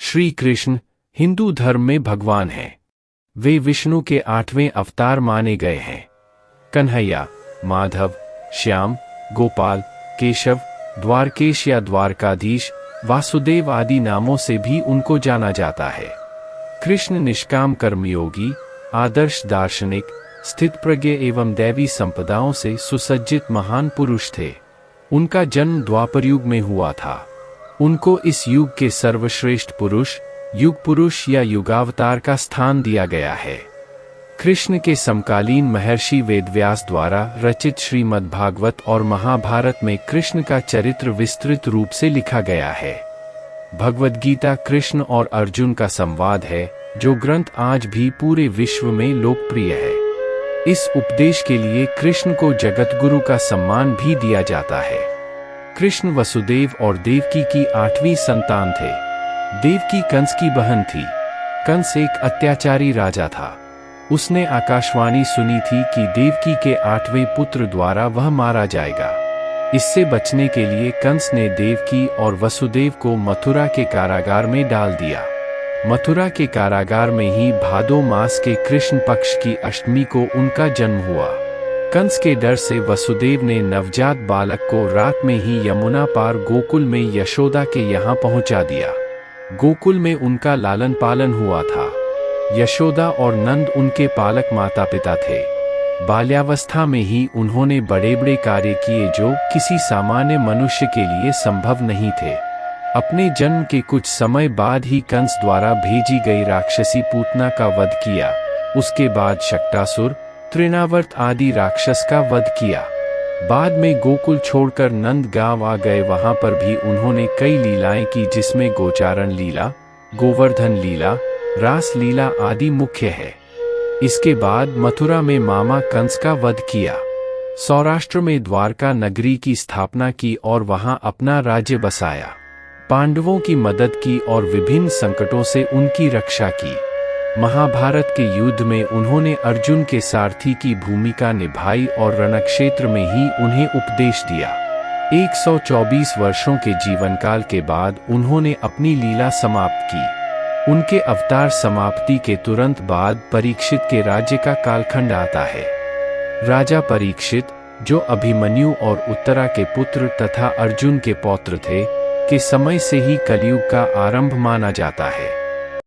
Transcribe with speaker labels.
Speaker 1: श्री कृष्ण हिंदू धर्म में भगवान हैं। वे विष्णु के 8वें अवतार माने गए हैं। कन्हैया, माधव, श्याम, गोपाल, केशव, द्वारकेश या द्वारकाधीश, वासुदेव आदि नामों से भी उनको जाना जाता है। कृष्ण निष्काम कर्मयोगी, आदर्श दार्शनिक, स्थितप्रज्ञ एवं दैवी संपदाओं से सुसज्जित महान पुरुष थे। उनका जन्म द्वापर युग में हुआ था। उनको इस युग के सर्वश्रेष्ठ पुरुष, युग पुरुष या युगावतार का स्थान दिया गया है। कृष्ण के समकालीन महर्षि वेदव्यास द्वारा रचित श्रीमद् भागवत और महाभारत में कृष्ण का चरित्र विस्तृत रूप से लिखा गया है। भगवद गीता कृष्ण और अर्जुन का संवाद है, जो ग्रंथ आज भी पूरे विश्व में लोकप्रिय है। इस उपदेश के लिए कृष्ण को जगतगुरु का सम्मान भी दिया जाता है। कृष्ण वसुदेव और देवकी की 8वीं संतान थे। देवकी कंस की बहन थी। कंस एक अत्याचारी राजा था। उसने आकाशवाणी सुनी थी कि देवकी के 8वें पुत्र द्वारा वह मारा जाएगा। इससे बचने के लिए कंस ने देवकी और वसुदेव को मथुरा के कारागार में डाल दिया। मथुरा के कारागार में ही भादो मास के कृष्ण पक्ष की अष्टमी को उनका जन्म हुआ। कंस के डर से वसुदेव ने नवजात बालक को रात में ही यमुना पार गोकुल में यशोदा के यहाँ पहुँचा दिया। गोकुल में उनका लालन पालन हुआ था। यशोदा और नंद उनके पालक माता पिता थे। बाल्यावस्था में ही उन्होंने बड़े बड़े कार्य किए जो किसी सामान्य मनुष्य के लिए संभव नहीं थे। अपने जन्म के कुछ समय बाद ही कंस द्वारा भेजी गई राक्षसी पूतना का वध किया। उसके बाद शक्टासुर, तृणावर्त आदि राक्षस का वध किया। बाद में गोकुल छोड़कर नंद गांव आ गए। वहां पर भी उन्होंने कई लीलाएं की, जिसमें गोचारण लीला, गोवर्धन लीला, रास लीला आदि मुख्य है। इसके बाद मथुरा में मामा कंस का वध किया। सौराष्ट्र में द्वारका नगरी की स्थापना की और वहां अपना राज्य बसाया। पांडवों की मदद की और विभिन्न संकटों से उनकी रक्षा की। महाभारत के युद्ध में उन्होंने अर्जुन के सारथी की भूमिका निभाई और रणक्षेत्र में ही उन्हें उपदेश दिया। 124 वर्षों के जीवनकाल के बाद उन्होंने अपनी लीला समाप्त की। उनके अवतार समाप्ति के तुरंत बाद परीक्षित के राज्य का कालखंड आता है। राजा परीक्षित, जो अभिमन्यु और उत्तरा के पुत्र तथा अर्जुन के पौत्र थे, के समय से ही कलयुग का आरंभ माना जाता है।